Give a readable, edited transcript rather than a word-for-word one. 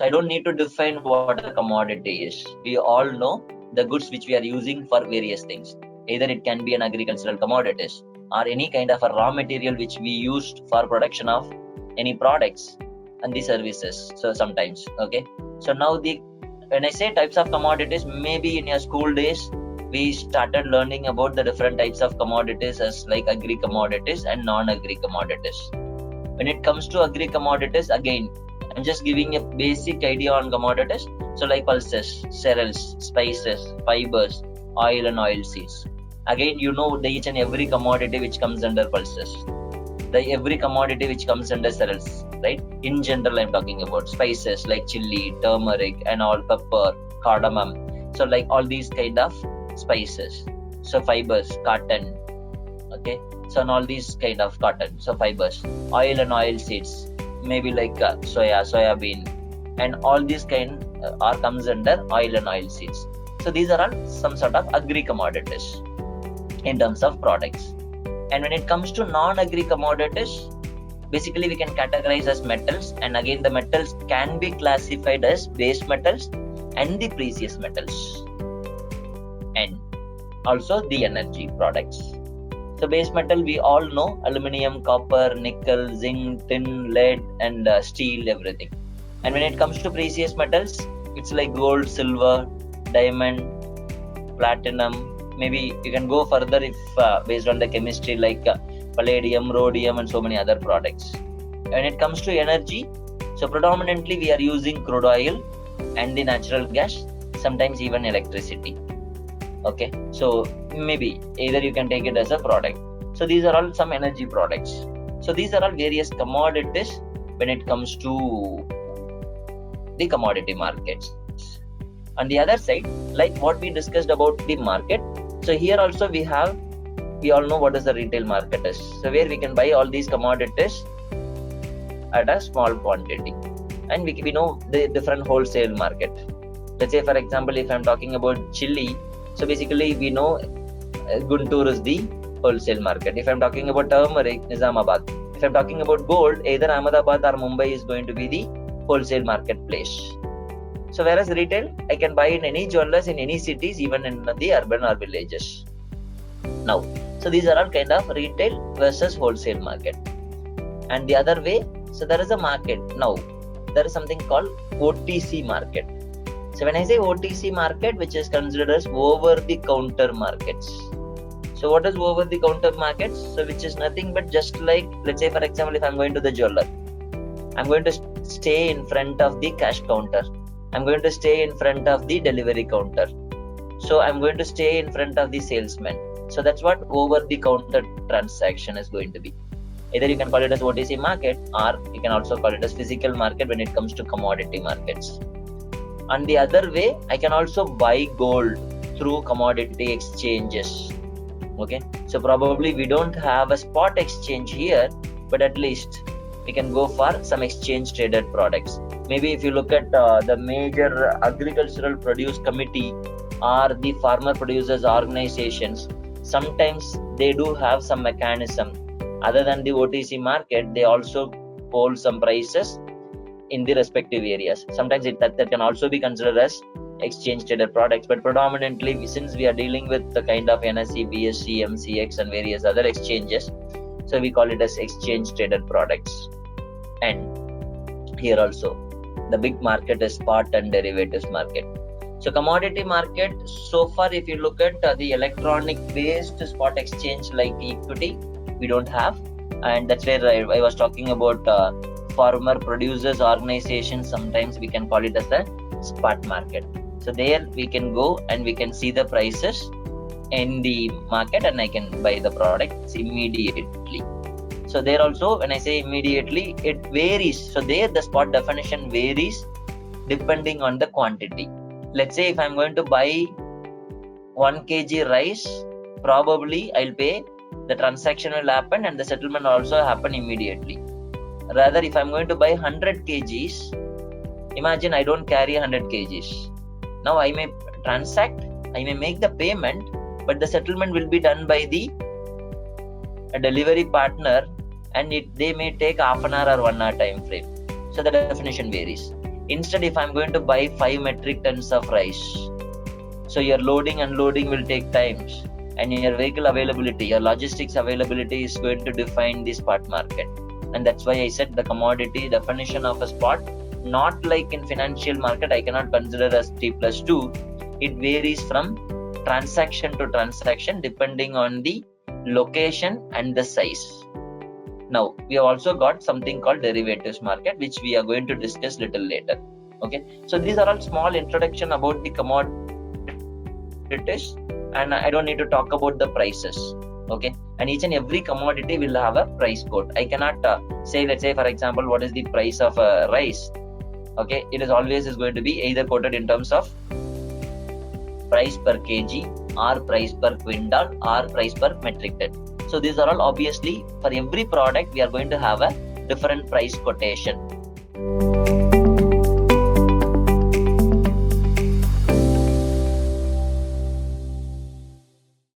So I don't need to define what a commodity is. We all know the goods which we are using for various things. Either it can be an agricultural commodities or any kind of a raw material which we used for production of any products and the services. So sometimes, okay. So now when I say types of commodities, maybe in your school days we started learning about the different types of commodities as like agri commodities and non-agri commodities. When it comes to agri commodities, again, I'm just giving a basic idea on commodities. So like pulses, cereals, spices, fibers, oil and oil seeds. Again, you know the each and every commodity which comes under pulses. Every commodity which comes under cereals, right? In general, I'm talking about spices like chili, turmeric and all, pepper, cardamom. So like all these kind of spices. So fibers, cotton, okay. So and all these kind of cotton, so fibers, oil and oil seeds, maybe like soya bean, and all these kind are comes under oil and oil seeds. So these are all some sort of agri commodities in terms of products. And when it comes to non-agri commodities, basically we can categorize as metals, and again the metals can be classified as base metals and the precious metals, and also the energy products. So base metal, we all know aluminium, copper, nickel, zinc, tin, lead and steel, everything. And when it comes to precious metals, it's like gold, silver, diamond, platinum. Maybe you can go further if based on the chemistry like palladium, rhodium and so many other products. When it comes to energy, so predominantly we are using crude oil and the natural gas, sometimes even electricity. Okay, so maybe either you can take it as a product. So these are all some energy products. So these are all various commodities when it comes to the commodity markets. On the other side, like what we discussed about the market, so here also we all know what is the retail market is. So where we can buy all these commodities at a small quantity, and we know the different wholesale market. Let's say for example, if I'm talking about chili, so basically we know Guntur is the wholesale market. If I'm talking about turmeric, Nizamabad. If I'm talking about gold, either Ahmedabad or Mumbai is going to be the wholesale marketplace. So whereas retail, I can buy in any jewelers in any cities, even in the urban or villages. Now, so these are all kind of retail versus wholesale market. And the other way, so there is a market. Now, there is something called OTC market. So when I say OTC market, which is considered as over-the-counter markets. So what is over-the-counter markets? So which is nothing but just like, let's say for example, if I'm going to the jeweler, I'm going to stay in front of the cash counter. I'm going to stay in front of the delivery counter. So I'm going to stay in front of the salesman. So that's what over-the-counter transaction is going to be. Either you can call it as OTC market, or you can also call it as physical market when it comes to commodity markets. On the other way, I can also buy gold through commodity exchanges. Okay, so probably we don't have a spot exchange here, but at least we can go for some exchange traded products. Maybe if you look at the major agricultural produce committee or the farmer producers organizations, sometimes they do have some mechanism. Other than the OTC market, they also hold some prices in the respective areas. Sometimes that can also be considered as exchange traded products, but predominantly since we are dealing with the kind of NSE, BSE, MCX and various other exchanges, so we call it as exchange traded products. And here also the big market is spot and derivatives market. So commodity market, so far if you look at the electronic based spot exchange like equity, we don't have, and that's where I was talking about farmer producers organization. Sometimes we can call it as a spot market. So there we can go and we can see the prices in the market and I can buy the products immediately. So there also, when I say immediately, it varies. So there the spot definition varies depending on the quantity. Let's say if I'm going to buy 1 kg rice, probably I'll pay, the transaction will happen and the settlement also happen immediately. Rather, if I'm going to buy 100 kgs, imagine I don't carry 100 kgs. Now I may transact, I may make the payment, but the settlement will be done by the delivery partner, and they may take half an hour or 1 hour time frame. So the definition varies. Instead, if I'm going to buy 5 metric tons of rice, so your loading and unloading will take times, and your vehicle availability, your logistics availability is going to define the spot market. And that's why I said the commodity definition of a spot, not like in financial market, I cannot consider as T+2. It varies from transaction to transaction depending on the location and the size. Now, we have also got something called derivatives market, which we are going to discuss little later. Okay, so these are all small introduction about the commodities, and I don't need to talk about the prices. Okay, and each and every commodity will have a price code. I cannot say, let's say for example, what is the price of rice. Okay, it is always going to be either quoted in terms of price per kg, or price per quintal, or price per metric ton. So these are all obviously, for every product we are going to have a different price quotation.